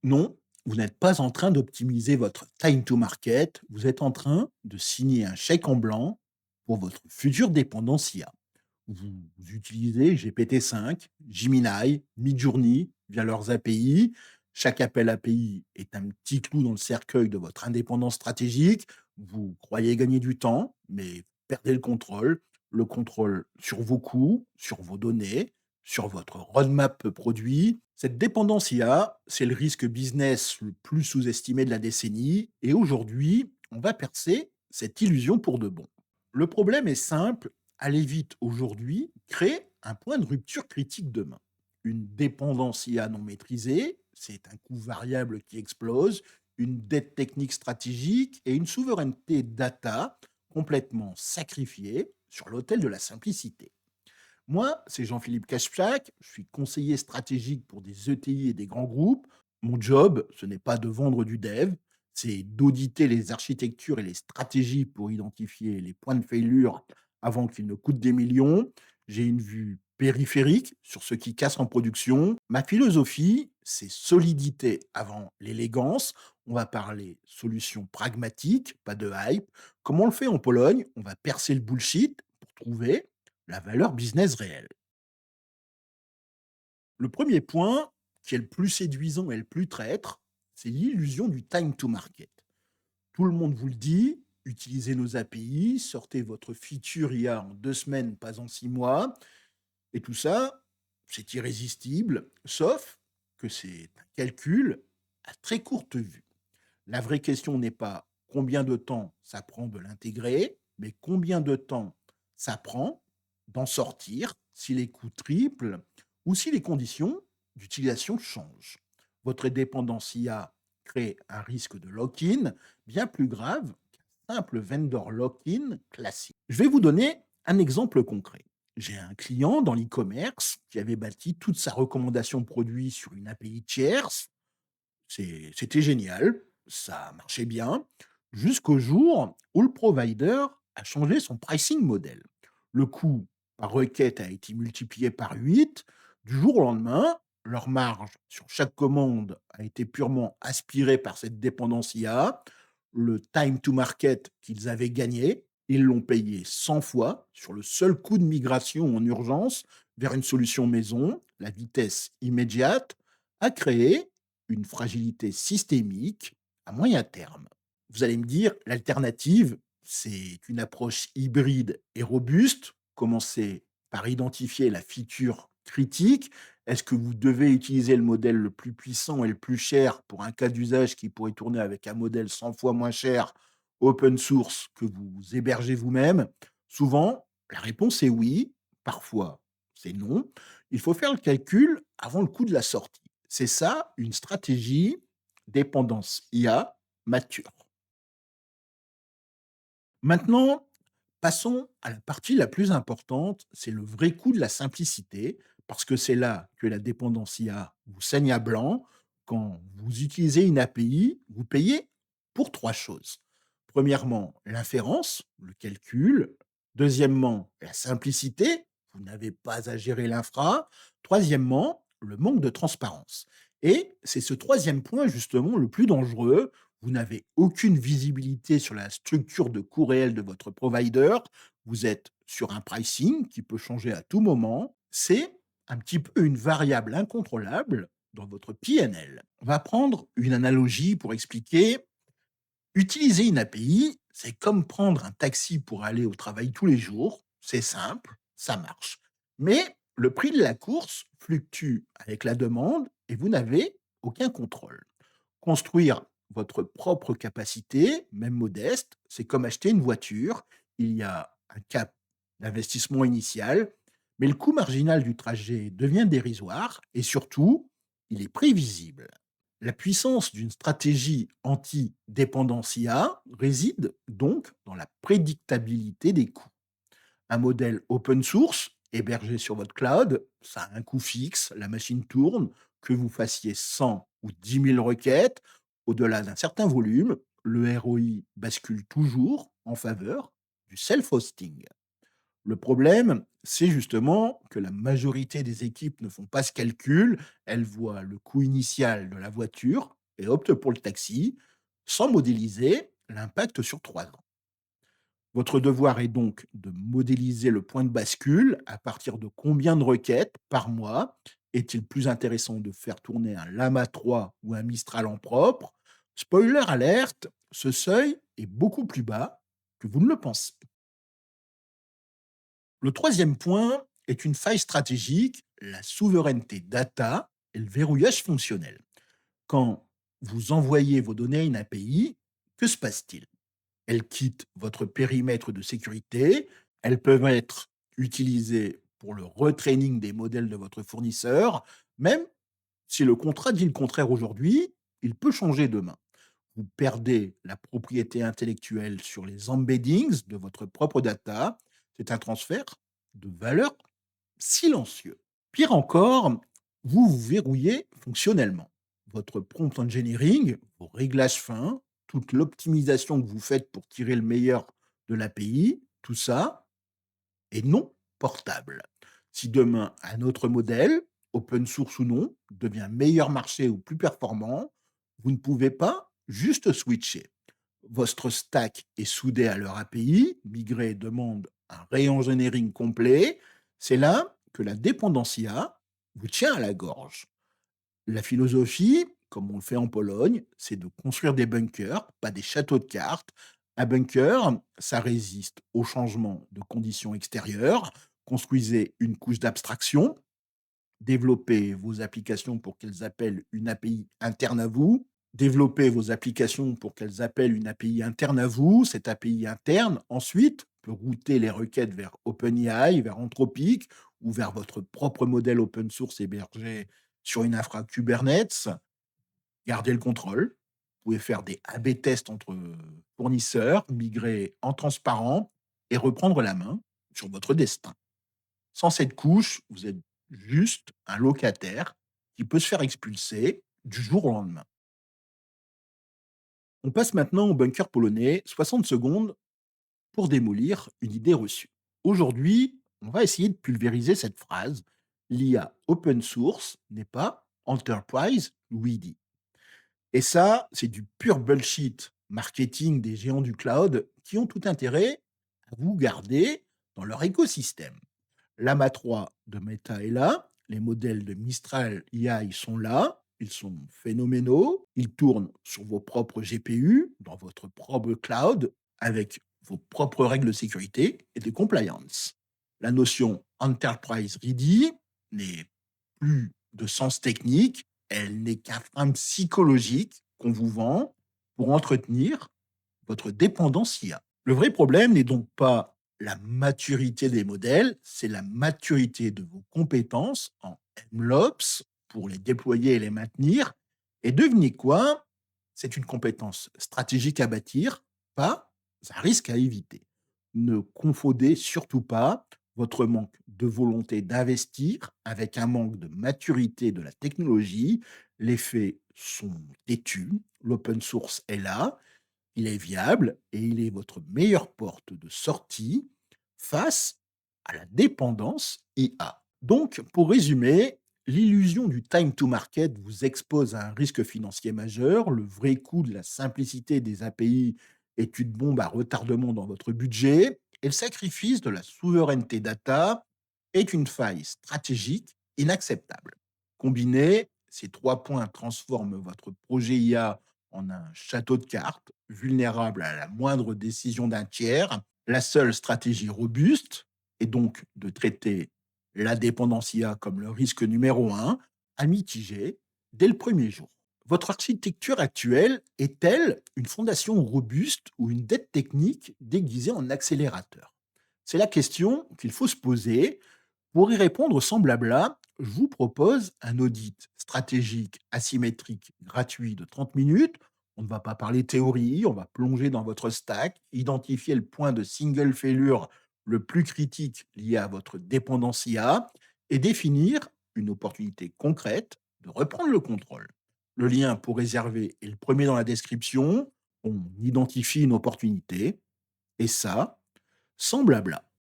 Non, vous n'êtes pas en train d'optimiser votre time to market, vous êtes en train de signer un chèque en blanc pour votre future dépendance IA. Vous utilisez GPT-5, Gemini, Midjourney via leurs API. Chaque appel API est un petit clou dans le cercueil de votre indépendance stratégique. Vous croyez gagner du temps, mais perdez le contrôle sur vos coûts, sur vos données, sur votre roadmap produit. Cette dépendance IA, c'est le risque business le plus sous-estimé de la décennie. Et aujourd'hui, on va percer cette illusion pour de bon. Le problème est simple, aller vite aujourd'hui crée un point de rupture critique demain. Une dépendance IA non maîtrisée, c'est un coût variable qui explose, une dette technique stratégique et une souveraineté data complètement sacrifiée sur l'autel de la simplicité. Moi, c'est Jean-Philippe Caspsac, je suis conseiller stratégique pour des ETI et des grands groupes. Mon job, ce n'est pas de vendre du dev, c'est d'auditer les architectures et les stratégies pour identifier les points de failure avant qu'ils ne coûtent des millions. J'ai une vue périphérique sur ce qui casse en production. Ma philosophie, c'est solidité avant l'élégance. On va parler solutions pragmatiques, pas de hype. Comme on le fait en Pologne, on va percer le bullshit pour trouver la valeur business réelle. Le premier point, qui est le plus séduisant et le plus traître, c'est l'illusion du time to market. Tout le monde vous le dit, utilisez nos API, sortez votre feature IA en 2 semaines, pas en 6 mois, et tout ça, c'est irrésistible, sauf que c'est un calcul à très courte vue. La vraie question n'est pas combien de temps ça prend de l'intégrer, mais combien de temps ça prend d'en sortir si les coûts triplent ou si les conditions d'utilisation changent. Votre dépendance IA crée un risque de lock-in bien plus grave qu'un simple vendor lock-in classique. Je vais vous donner un exemple concret. J'ai un client dans l'e-commerce qui avait bâti toute sa recommandation de produits sur une API tierce. C'était génial, ça marchait bien, jusqu'au jour où le provider a changé son pricing model. Le coût par requête a été multiplié par 8. Du jour au lendemain, leur marge sur chaque commande a été purement aspirée par cette dépendance IA. Le time to market qu'ils avaient gagné, ils l'ont payé 100 fois sur le seul coût de migration en urgence vers une solution maison. La vitesse immédiate a créé une fragilité systémique à moyen terme. Vous allez me dire, l'alternative, c'est une approche hybride et robuste. Commencez par identifier la feature critique. Est-ce que vous devez utiliser le modèle le plus puissant et le plus cher pour un cas d'usage qui pourrait tourner avec un modèle 100 fois moins cher, open source, que vous hébergez vous-même? Souvent, la réponse est oui. Parfois, c'est non. Il faut faire le calcul avant le coût de la sortie. C'est ça, une stratégie dépendance IA mature. Maintenant, passons à la partie la plus importante, c'est le vrai coût de la simplicité, parce que c'est là que la dépendance IA vous saigne à blanc. Quand vous utilisez une API, vous payez pour 3 choses. Premièrement, l'inférence, le calcul. Deuxièmement, la simplicité, vous n'avez pas à gérer l'infra. Troisièmement, le manque de transparence. Et c'est ce troisième point justement le plus dangereux. Vous n'avez aucune visibilité sur la structure de coût réel de votre provider. Vous êtes sur un pricing qui peut changer à tout moment. C'est un petit peu une variable incontrôlable dans votre PNL. On va prendre une analogie pour expliquer. Utiliser une API, c'est comme prendre un taxi pour aller au travail tous les jours. C'est simple, ça marche. Mais le prix de la course fluctue avec la demande et vous n'avez aucun contrôle. Construire votre propre capacité, même modeste, c'est comme acheter une voiture. Il y a un cap d'investissement initial, mais le coût marginal du trajet devient dérisoire et surtout, il est prévisible. La puissance d'une stratégie anti-dépendance IA réside donc dans la prédictabilité des coûts. Un modèle open source hébergé sur votre cloud, ça a un coût fixe, la machine tourne, que vous fassiez 100 ou 10 000 requêtes, au-delà d'un certain volume, le ROI bascule toujours en faveur du self-hosting. Le problème, c'est justement que la majorité des équipes ne font pas ce calcul, elles voient le coût initial de la voiture et optent pour le taxi, sans modéliser l'impact sur 3 ans. Votre devoir est donc de modéliser le point de bascule, à partir de combien de requêtes par mois est-il plus intéressant de faire tourner un Lama 3 ou un Mistral en propre? Spoiler alerte, ce seuil est beaucoup plus bas que vous ne le pensez. Le troisième point est une faille stratégique, la souveraineté data et le verrouillage fonctionnel. Quand vous envoyez vos données à une API, que se passe-t-il? Elles quittent votre périmètre de sécurité, elles peuvent être utilisées pour le retraining des modèles de votre fournisseur, même si le contrat dit le contraire aujourd'hui, il peut changer demain. Vous perdez la propriété intellectuelle sur les embeddings de votre propre data. C'est un transfert de valeur silencieux. Pire encore, vous vous verrouillez fonctionnellement. Votre prompt engineering, vos réglages fins, toute l'optimisation que vous faites pour tirer le meilleur de l'API, tout ça est non portable. Si demain un autre modèle, open source ou non, devient meilleur marché ou plus performant, vous ne pouvez pas juste switcher. Votre stack est soudé à leur API, migrer demande un re-engineering complet. C'est là que la dépendance IA vous tient à la gorge. La philosophie, comme on le fait en Pologne, c'est de construire des bunkers, pas des châteaux de cartes. Un bunker, ça résiste au changement de conditions extérieures. Construisez une couche d'abstraction, développez vos applications pour qu'elles appellent une API interne à vous. Développez vos applications pour qu'elles appellent une API interne à vous. Cette API interne, ensuite, peut router les requêtes vers OpenAI, vers Anthropic ou vers votre propre modèle open source hébergé sur une infra Kubernetes. Gardez le contrôle. Vous pouvez faire des A/B tests entre fournisseurs, migrer en transparent et reprendre la main sur votre destin. Sans cette couche, vous êtes juste un locataire qui peut se faire expulser du jour au lendemain. On passe maintenant au bunker polonais, 60 secondes pour démolir une idée reçue. Aujourd'hui, on va essayer de pulvériser cette phrase. L'IA open source n'est pas enterprise ready. Et ça, c'est du pur bullshit marketing des géants du cloud qui ont tout intérêt à vous garder dans leur écosystème. L'AMA 3 de Meta est là, les modèles de Mistral IA ils sont là, ils sont phénoménaux, ils tournent sur vos propres GPU, dans votre propre cloud, avec vos propres règles de sécurité et de compliance. La notion Enterprise Ready n'est plus de sens technique, elle n'est qu'un frein psychologique qu'on vous vend pour entretenir votre dépendance IA. Le vrai problème n'est donc pas la maturité des modèles, c'est la maturité de vos compétences en MLOps pour les déployer et les maintenir. Et devinez quoi? C'est une compétence stratégique à bâtir, pas un risque à éviter. Ne confondez surtout pas votre manque de volonté d'investir avec un manque de maturité de la technologie. Les faits sont têtus, l'open source est là, il est viable et il est votre meilleure porte de sortie face à la dépendance IA. Donc, pour résumer, l'illusion du time to market vous expose à un risque financier majeur. Le vrai coût de la simplicité des API est une bombe à retardement dans votre budget. Et le sacrifice de la souveraineté data est une faille stratégique inacceptable. Combinés, ces 3 points transforment votre projet IA en un château de cartes, vulnérable à la moindre décision d'un tiers. La seule stratégie robuste est donc de traiter la dépendance IA comme le risque numéro un à mitiger dès le premier jour. Votre architecture actuelle est-elle une fondation robuste ou une dette technique déguisée en accélérateur? C'est la question qu'il faut se poser. Pour y répondre sans blabla, je vous propose un audit stratégique asymétrique gratuit de 30 minutes. On ne va pas parler théorie, on va plonger dans votre stack, identifier le point de single failure le plus critique lié à votre dépendance IA et définir une opportunité concrète de reprendre le contrôle. Le lien pour réserver est le premier dans la description. On identifie une opportunité et ça, sans blabla.